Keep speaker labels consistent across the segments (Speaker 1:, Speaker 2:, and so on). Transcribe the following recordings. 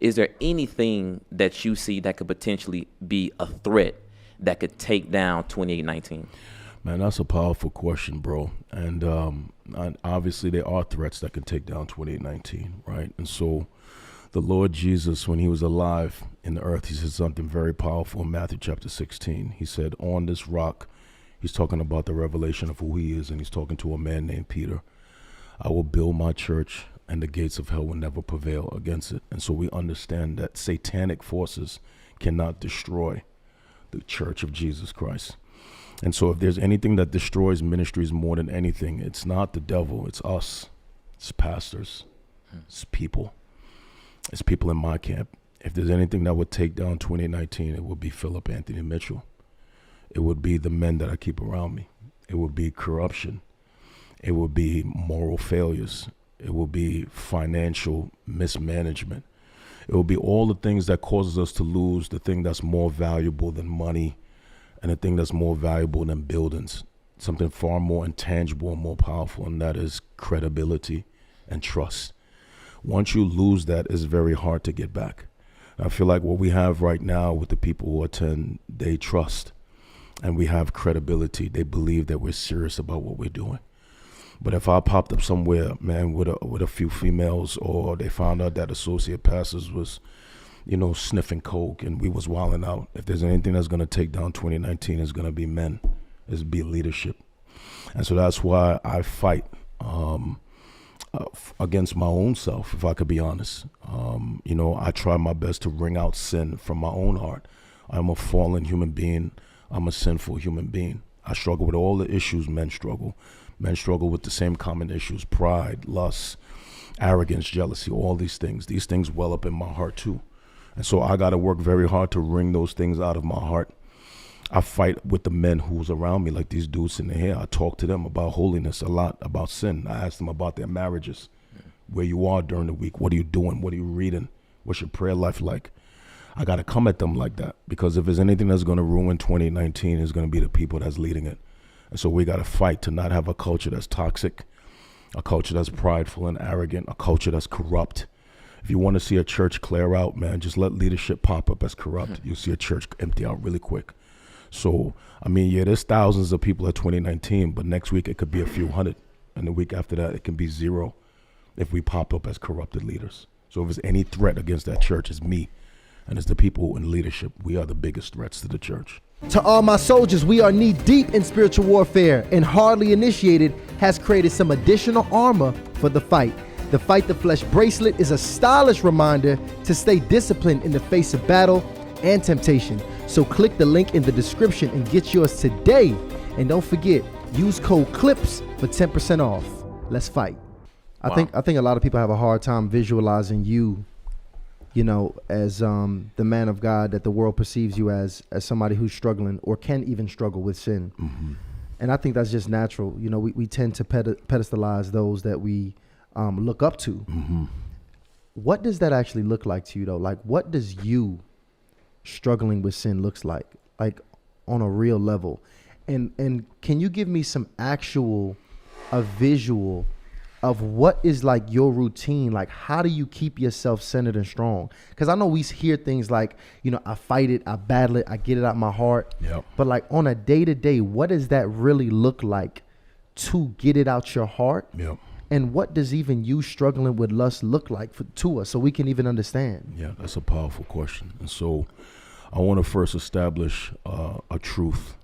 Speaker 1: Is there anything that you see that could potentially be a threat that could take down 2819?
Speaker 2: Man, that's a powerful question, bro. And obviously there are threats that can take down 2819, right? And so the Lord Jesus, when he was alive in the earth, he said something very powerful in Matthew chapter 16. He said, on this rock, he's talking about the revelation of who he is, and he's talking to a man named Peter. I will build my church, and the gates of hell will never prevail against it. And so we understand that satanic forces cannot destroy the church of Jesus Christ. And so if there's anything that destroys ministries more than anything, it's not the devil, it's us. It's pastors. It's people. It's people in my camp. If there's anything that would take down 2819, it would be Philip Anthony Mitchell. It would be the men that I keep around me. It would be corruption. It would be moral failures. It will be financial mismanagement. It will be all the things that causes us to lose the thing that's more valuable than money and the thing that's more valuable than buildings, something far more intangible and more powerful, and that is credibility and trust. Once you lose that, it's very hard to get back. I feel like what we have right now with the people who attend, they trust and we have credibility. They believe that we're serious about what we're doing. But if I popped up somewhere, man, with a few females, or they found out that associate pastors was, sniffing coke and we was wilding out, if there's anything that's going to take down 2019, it's going to be men. It's be leadership. And so that's why I fight against my own self, if I could be honest. I try my best to wring out sin from my own heart. I'm a fallen human being. I'm a sinful human being. I struggle with all the issues men struggle. Men struggle with the same common issues: pride, lust, arrogance, jealousy, all these things. These things well up in my heart too. And so I got to work very hard to wring those things out of my heart. I fight with the men who's around me, like these dudes in here. I talk to them about holiness a lot, about sin. I ask them about their marriages, where you are during the week. What are you doing? What are you reading? What's your prayer life like? I got to come at them like that, because if there's anything that's going to ruin 2019, it's going to be the people that's leading it. And so we got to fight to not have a culture that's toxic, a culture that's prideful and arrogant, a culture that's corrupt. If you want to see a church clear out, man, just let leadership pop up as corrupt. You'll see a church empty out really quick. So, there's thousands of people at 2019, but next week it could be a few hundred. And the week after that, it can be zero if we pop up as corrupted leaders. So if there's any threat against that church, it's me. And it's the people in leadership. We are the biggest threats to the church.
Speaker 3: To all my soldiers, we are knee deep in spiritual warfare, and Hardly Initiated has created some additional armor for the fight. The Fight the Flesh bracelet is a stylish reminder to stay disciplined in the face of battle and temptation. So click the link in the description and get yours today. And don't forget, use code CLIPS for 10% off. Let's fight.
Speaker 1: Wow.
Speaker 3: I think a lot of people have a hard time visualizing you, as the man of God that the world perceives you as somebody who's struggling or can even struggle with sin.
Speaker 2: Mm-hmm.
Speaker 3: And I think that's just natural. We tend to pedestalize those that we look up to.
Speaker 2: Mm-hmm.
Speaker 3: What does that actually look like to you, though? Like, what does you struggling with sin looks like on a real level? And can you give me a visual of what is like your routine? Like, how do you keep yourself centered and strong? Because I know we hear things like, I fight it, I battle it, I get it out my heart.
Speaker 2: Yep.
Speaker 3: But like on a day-to-day, what does that really look like to get it out your heart?
Speaker 2: Yep.
Speaker 3: And what does even you struggling with lust look like to us, so we can even understand?
Speaker 2: Yeah, that's a powerful question. And so I want to first establish a truth,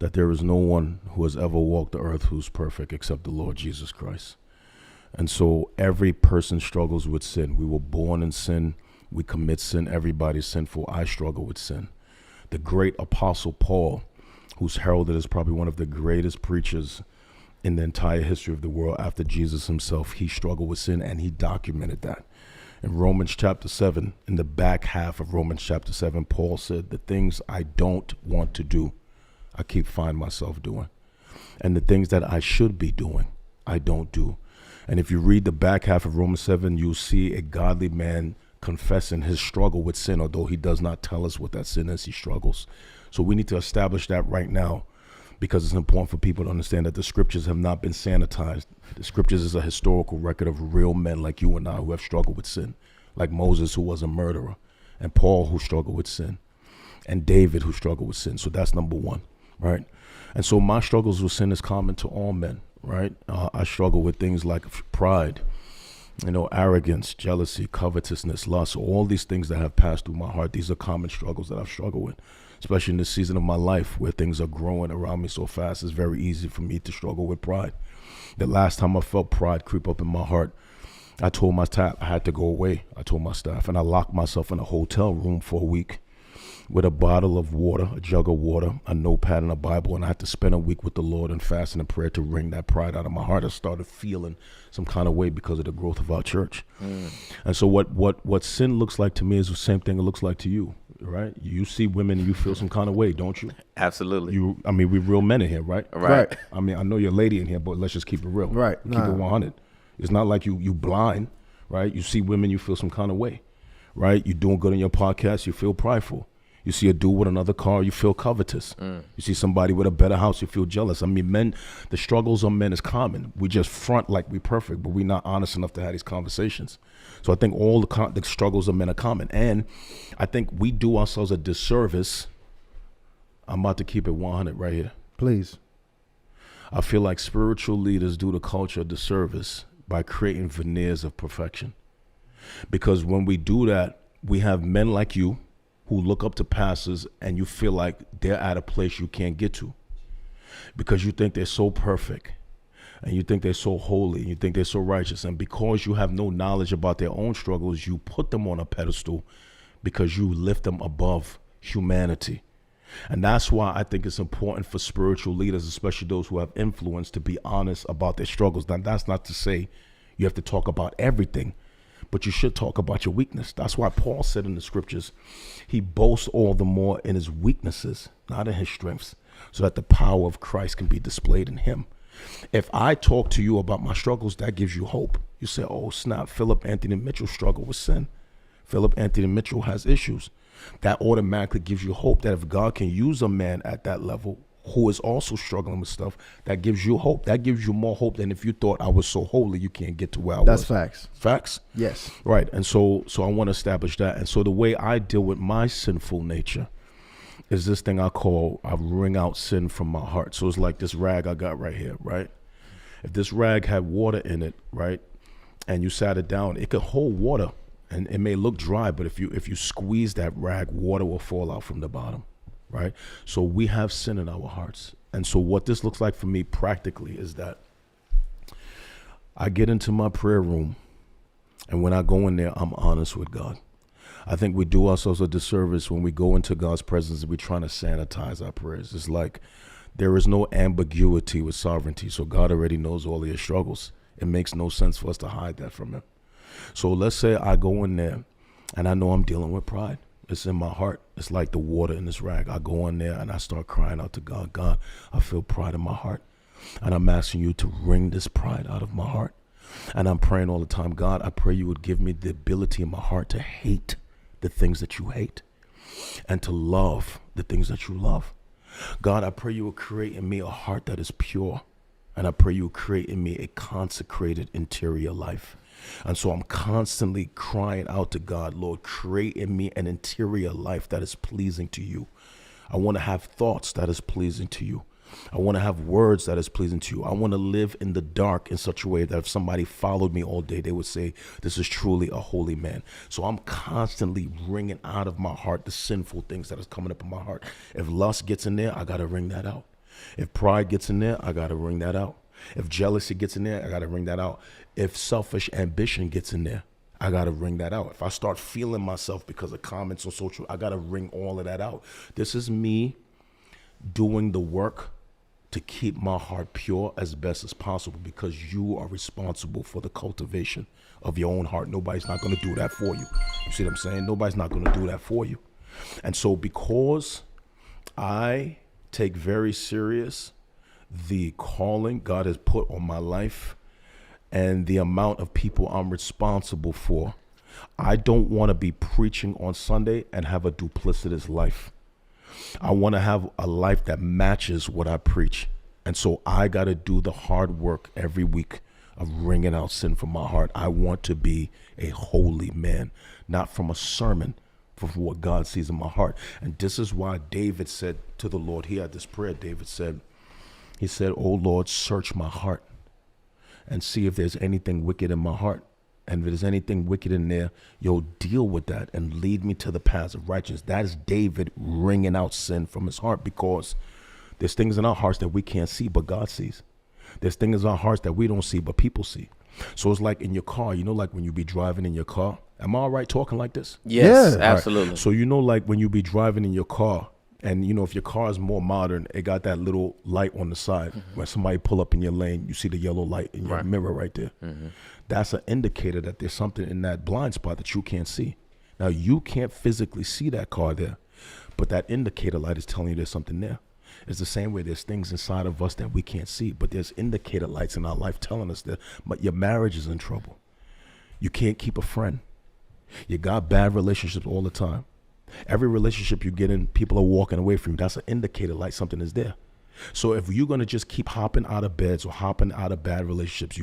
Speaker 2: that there is no one who has ever walked the earth who's perfect except the Lord Jesus Christ. And so every person struggles with sin. We were born in sin. We commit sin. Everybody's sinful. I struggle with sin. The great Apostle Paul, who's heralded as probably one of the greatest preachers in the entire history of the world after Jesus himself, he struggled with sin, and he documented that. In Romans chapter 7, in the back half of Romans chapter 7, Paul said, the things I don't want to do, I keep finding myself doing. And the things that I should be doing, I don't do. And if you read the back half of Romans 7, you'll see a godly man confessing his struggle with sin, although he does not tell us what that sin is, he struggles. So we need to establish that right now, because it's important for people to understand that the scriptures have not been sanitized. The scriptures is a historical record of real men like you and I who have struggled with sin, like Moses, who was a murderer, and Paul, who struggled with sin, and David, who struggled with sin. So that's number one, right? And so my struggles with sin is common to all men, right? I struggle with things like pride, arrogance, jealousy, covetousness, lust, all these things that have passed through my heart. These are common struggles that I've struggled with, especially in this season of my life where things are growing around me so fast. It's very easy for me to struggle with pride. The last time I felt pride creep up in my heart, I told my staff I had to go away. I told my staff, and I locked myself in a hotel room for a week with a bottle of water, a jug of water, a notepad, and a Bible, and I had to spend a week with the Lord in fasting and prayer to wring that pride out of my heart. I started feeling some kind of way because of the growth of our church. And so what sin looks like to me is the same thing it looks like to you, right? You see women and you feel some kind of way, don't you?
Speaker 1: Absolutely.
Speaker 2: We're real men in here, right?
Speaker 1: Right.
Speaker 2: I know you're a lady in here, but let's just keep it real.
Speaker 3: Right.
Speaker 2: Keep it 100. It's not like you blind, right? You see women, you feel some kind of way, right? You're doing good on your podcast, you feel prideful. You see a dude with another car, you feel covetous. You see somebody with a better house, you feel jealous. Men, the struggles of men is common. We just front like we're perfect, but we're not honest enough to have these conversations. So I think all the struggles of men are common. And I think we do ourselves a disservice. I'm about to keep it 100 right here.
Speaker 3: Please.
Speaker 2: I feel like spiritual leaders do the culture a disservice by creating veneers of perfection. Because when we do that, we have men like you who look up to pastors and you feel like they're at a place you can't get to because you think they're so perfect and you think they're so holy and you think they're so righteous. And because you have no knowledge about their own struggles, you put them on a pedestal because you lift them above humanity. And that's why I think it's important for spiritual leaders, especially those who have influence, to be honest about their struggles. Now, that's not to say you have to talk about everything, but you should talk about your weakness. That's why Paul said in the scriptures, he boasts all the more in his weaknesses, not in his strengths, so that the power of Christ can be displayed in him. If I talk to you about my struggles, that gives you hope. You say, oh, snap, Philip Anthony Mitchell struggled with sin. Philip Anthony Mitchell has issues. That automatically gives you hope that if God can use a man at that level who is also struggling with stuff, that gives you hope. That gives you more hope than if you thought I was so holy you can't get to where I was.
Speaker 3: That's facts.
Speaker 2: Facts?
Speaker 3: Yes.
Speaker 2: Right. And so I want to establish that. And so the way I deal with my sinful nature is this thing I wring out sin from my heart. So it's like this rag I got right here, right? If this rag had water in it, right, and you sat it down, it could hold water and it may look dry, but if you squeeze that rag, water will fall out from the bottom. Right? So we have sin in our hearts. And so what this looks like for me practically is that I get into my prayer room, and when I go in there, I'm honest with God. I think we do ourselves a disservice when we go into God's presence and we're trying to sanitize our prayers. It's like there is no ambiguity with sovereignty. So God already knows all of your struggles. It makes no sense for us to hide that from him. So let's say I go in there and I know I'm dealing with pride. It's in my heart. It's like the water in this rag. I go in there and I start crying out to God. God, I feel pride in my heart. And I'm asking you to wring this pride out of my heart. And I'm praying all the time, God, I pray you would give me the ability in my heart to hate the things that you hate and to love the things that you love. God, I pray you would create in me a heart that is pure. And I pray you would create in me a consecrated interior life. And so I'm constantly crying out to God, Lord, create in me an interior life that is pleasing to you. I want to have thoughts that is pleasing to you. I want to have words that is pleasing to you. I want to live in the dark in such a way that if somebody followed me all day, they would say, this is truly a holy man. So I'm constantly wringing out of my heart the sinful things that is coming up in my heart. If lust gets in there, I got to wring that out. If pride gets in there, I got to wring that out. If jealousy gets in there, I got to wring that out. If selfish ambition gets in there, I got to wring that out. If I start feeling myself because of comments on social, I got to wring all of that out. This is me doing the work to keep my heart pure as best as possible because you are responsible for the cultivation of your own heart. Nobody's not going to do that for you. You see what I'm saying? Nobody's not going to do that for you. And so because I take very serious the calling God has put on my life and the amount of people I'm responsible for, I don't want to be preaching on Sunday and have a duplicitous life. I want to have a life that matches what I preach. And so I got to do the hard work every week of wringing out sin from my heart. I want to be a holy man, not from a sermon, but from what God sees in my heart. And this is why David said to the Lord, he had this prayer. David said, he said, "Oh Lord, search my heart and see if there's anything wicked in my heart. And if there's anything wicked in there, you'll deal with that and lead me to the paths of righteousness." That is David wringing out sin from his heart, because there's things in our hearts that we can't see, but God sees. There's things in our hearts that we don't see, but people see. So it's like in your car, like when you be driving in your car. Am I all right talking like this?
Speaker 1: Yes,
Speaker 3: Yeah.
Speaker 1: absolutely.
Speaker 2: Right. So like when you be driving in your car, and if your car is more modern, it got that little light on the side. When somebody pull up in your lane, you see the yellow light in your mirror right there. That's an indicator that there's something in that blind spot that you can't see. Now, you can't physically see that car there, but that indicator light is telling you there's something there. It's the same way there's things inside of us that we can't see, but there's indicator lights in our life telling us that. But your marriage is in trouble. You can't keep a friend. You got bad relationships all the time. Every relationship you get in, people are walking away from you. That's an indicator light something is there. So if you're going to just keep hopping out of beds or hopping out of bad relationships,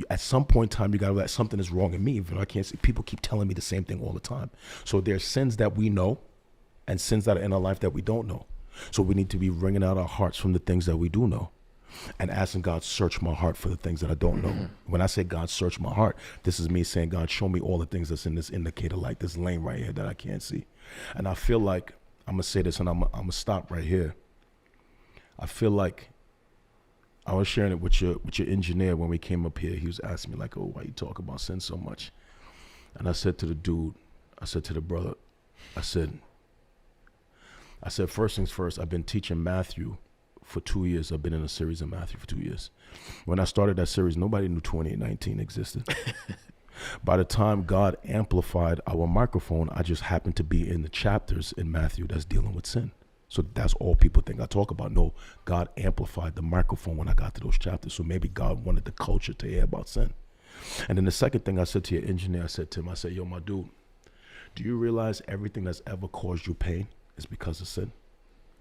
Speaker 2: at some point in time, you got to realize something is wrong in me. Even though I can't see, people keep telling me the same thing all the time. So there's sins that we know and sins that are in our life that we don't know. So we need to be wringing out our hearts from the things that we do know and asking God, search my heart for the things that I don't know. When I say God, search my heart, this is me saying, God, show me all the things that's in this indicator light, this lane right here that I can't see. And I feel like, I'm going to say this and I'm going to stop right here. I feel like I was sharing it with your engineer when we came up here. He was asking me like, "Oh, why you talk about sin so much?" And I said to the dude, I said to the brother, I said, first things first, I've been teaching Matthew for 2 years. I've been in a series of Matthew for 2 years. When I started that series, nobody knew 28:19 existed. By the time God amplified our microphone, I just happened to be in the chapters in Matthew that's dealing with sin. So that's all people think I talk about. No, God amplified the microphone when I got to those chapters. So maybe God wanted the culture to hear about sin. And then the second thing I said to your engineer, I said to him, I said, "Yo, my dude, do you realize everything that's ever caused you pain is because of sin?"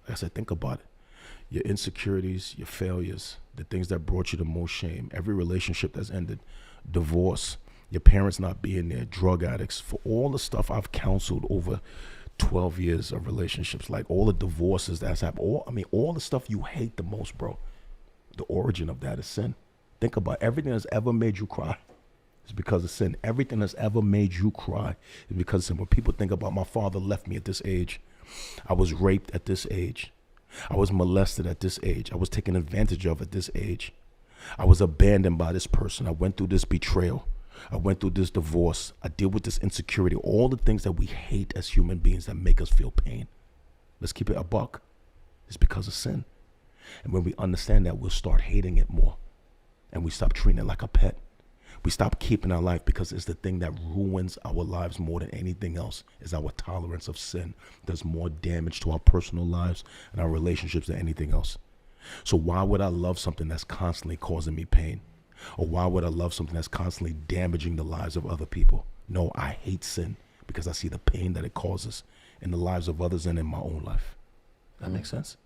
Speaker 2: I said, think about it. Your insecurities, your failures, the things that brought you the most shame, every relationship that's ended, divorce, your parents not being there, drug addicts, for all the stuff I've counseled over 12 years of relationships, like all the divorces that's happened, all the stuff you hate the most, bro, the origin of that is sin. Think about everything that's ever made you cry is because of sin. Everything that's ever made you cry is because of sin. When people think about, my father left me at this age, I was raped at this age, I was molested at this age, I was taken advantage of at this age, I was abandoned by this person, I went through this betrayal, I went through this divorce, I deal with this insecurity, all the things that we hate as human beings that make us feel pain. Let's keep it a buck. It's because of sin. And when we understand that, we'll start hating it more. And we stop treating it like a pet. We stop keeping our life, because it's the thing that ruins our lives more than anything else, is our tolerance of sin. Does more damage to our personal lives and our relationships than anything else. So why would I love something that's constantly causing me pain? Or why would I love something that's constantly damaging the lives of other people? No, I hate sin because I see the pain that it causes in the lives of others and in my own life. That makes sense?